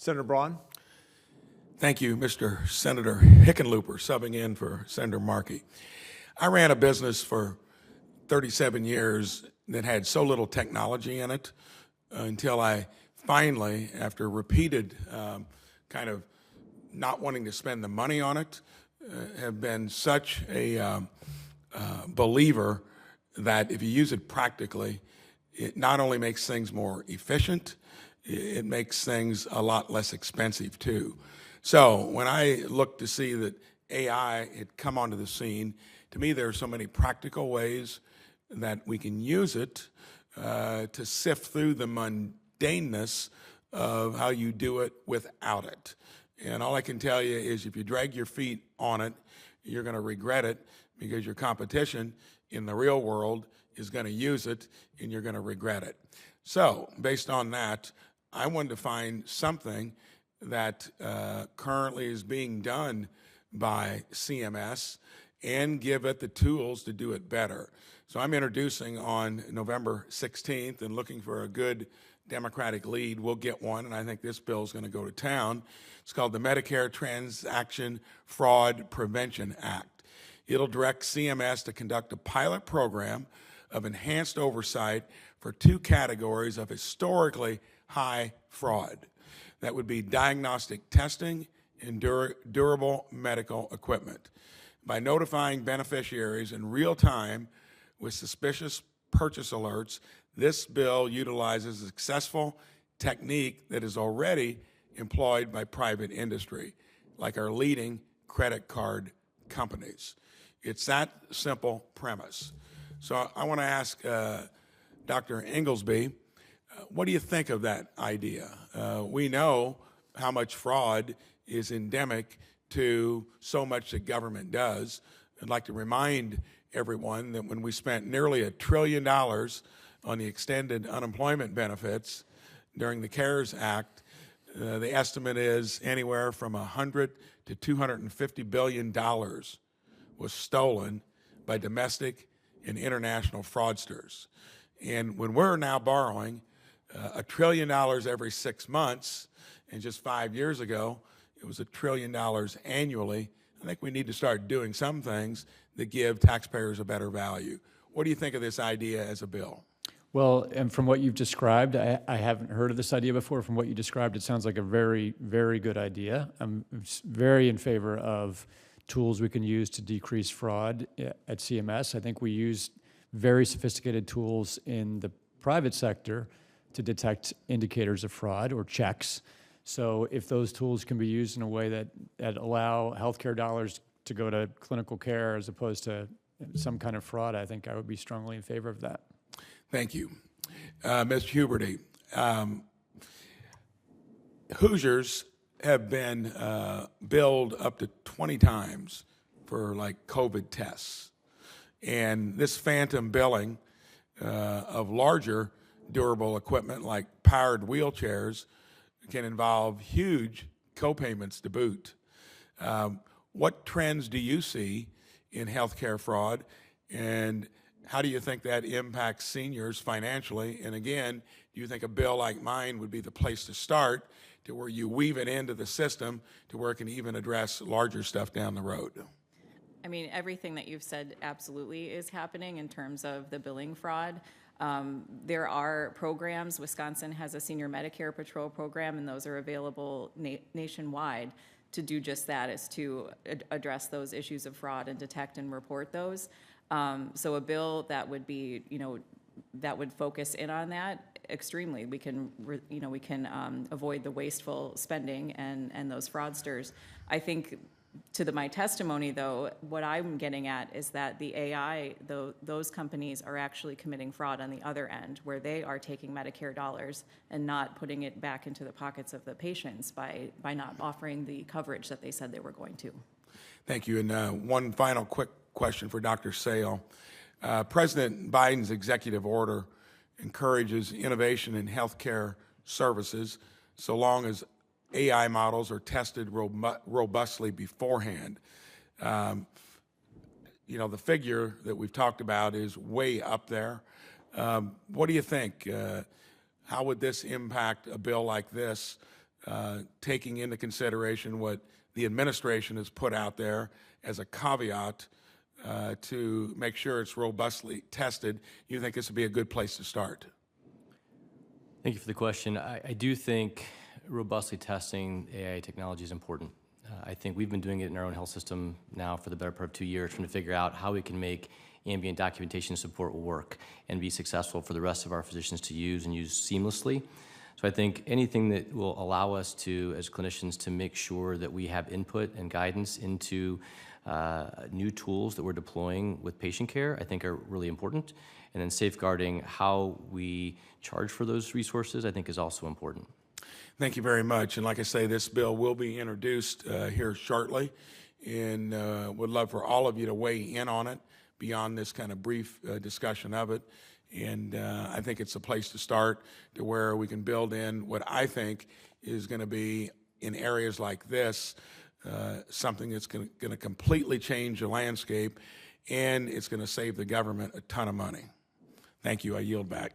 Senator Braun. Thank you, Mr. Senator Hickenlooper, subbing in for Senator Markey. I ran a business for 37 years that had so little technology in it until I finally, after repeated kind of not wanting to spend the money on it, have been such a believer that if you use it practically, it not only makes things more efficient, it makes things a lot less expensive too. So when I look to see that AI had come onto the scene, to me there are so many practical ways that we can use it to sift through the mundaneness of how you do it without it. And all I can tell you is if you drag your feet on it, you're going to regret it because your competition in the real world is going to use it and you're going to regret it. So based on that, I wanted to find something that currently is being done by CMS and give it the tools to do it better. So I'm introducing on November 16th and looking for a good Democratic lead. We'll get one, and I think this bill is going to go to town. It's called the Medicare Transaction Fraud Prevention Act. It'll direct CMS to conduct a pilot program of enhanced oversight for two categories of historically high fraud. That would be diagnostic testing and durable medical equipment. By notifying beneficiaries in real time with suspicious purchase alerts, this bill utilizes a successful technique that is already employed by private industry, like our leading credit card companies. It's that simple premise. So I want to ask Dr. Inglesby, what do you think of that idea? We know how much fraud is endemic to so much that government does. I'd like to remind everyone that when we spent nearly $1 trillion on the extended unemployment benefits during the CARES Act, the estimate is anywhere from $100 to $250 billion was stolen by domestic and international fraudsters. And when we're now borrowing $1 trillion every 6 months, and just 5 years ago, it was $1 trillion annually, I think we need to start doing some things that give taxpayers a better value. What do you think of this idea as a bill? Well, and from what you've described, I haven't heard of this idea before. From what you described, it sounds like a very, very good idea. I'm very in favor of tools we can use to decrease fraud at CMS. I think we use very sophisticated tools in the private sector to detect indicators of fraud or checks. So if those tools can be used in a way that allow healthcare dollars to go to clinical care as opposed to some kind of fraud, I think I would be strongly in favor of that. Thank you. Mr. Huberty, Hoosiers have been billed up to 20 times for like COVID tests. And this phantom billing of larger durable equipment like powered wheelchairs can involve huge co-payments to boot. What trends do you see in healthcare fraud, and how do you think that impacts seniors financially? And again, do you think a bill like mine would be the place to start, to where you weave it into the system to where it can even address larger stuff down the road? I mean, everything that you've said absolutely is happening in terms of the billing fraud. There are programs. Wisconsin has a senior Medicare patrol program, and those are available nationwide to do just that, is to address those issues of fraud and detect and report those. So a bill that would be, that would focus in on that extremely. We can, we can avoid the wasteful spending and those fraudsters. I think to my testimony, though, what I'm getting at is that the AI, those companies are actually committing fraud on the other end, where they are taking Medicare dollars and not putting it back into the pockets of the patients by not offering the coverage that they said they were going to. Thank you. And one final quick question for Dr. Sale. President Biden's executive order encourages innovation in healthcare services so long as AI models are tested robustly beforehand. The figure that we've talked about is way up there. What do you think? How would this impact a bill like this taking into consideration what the administration has put out there as a caveat to make sure it's robustly tested, you think this would be a good place to start? Thank you for the question. I do think robustly testing AI technology is important. I think we've been doing it in our own health system now for the better part of 2 years, trying to figure out how we can make ambient documentation support work and be successful for the rest of our physicians to use and use seamlessly. So I think anything that will allow us to, as clinicians, to make sure that we have input and guidance into new tools that we're deploying with patient care, I think are really important. And then safeguarding how we charge for those resources, I think is also important. Thank you very much. And like I say, this bill will be introduced here shortly, and would love for all of you to weigh in on it beyond this kind of brief discussion of it. And I think it's a place to start to where we can build in what I think is going to be, in areas like this, something that's going to completely change the landscape, and it's going to save the government a ton of money. Thank you. I yield back.